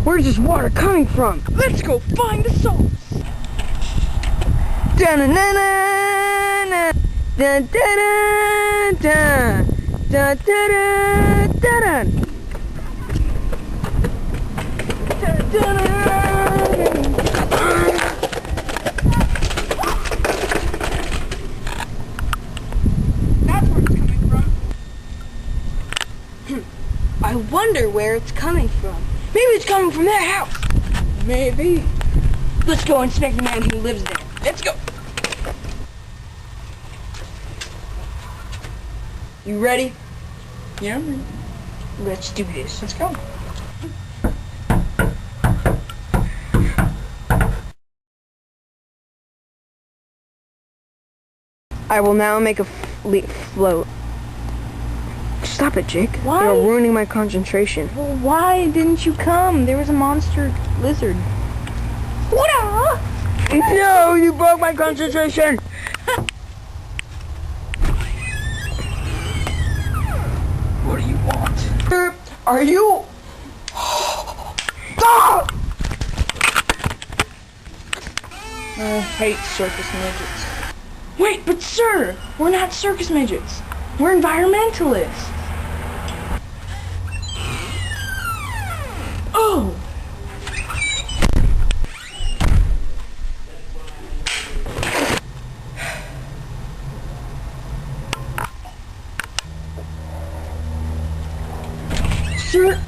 Where's this water coming from? Let's go find the source. Da-na-na-na-na. Da-da-da-da. Da-da-da-da-da. Da-da-da-da. That's where it's coming from. I wonder where it's coming from. Maybe it's coming from that house. Maybe. Let's go inspect the man who lives there. Let's go. You ready? Yeah, I'm ready. Let's do this. Let's go. I will now make a float. Stop it, Jake. Why? You're ruining my concentration. Well, why didn't you come? There was a monster lizard. What? No, you broke my concentration. What do you want? Are you? Ah! I hate circus midgets. Wait, but sir, we're not circus midgets. We're environmentalists. Oh! Sir,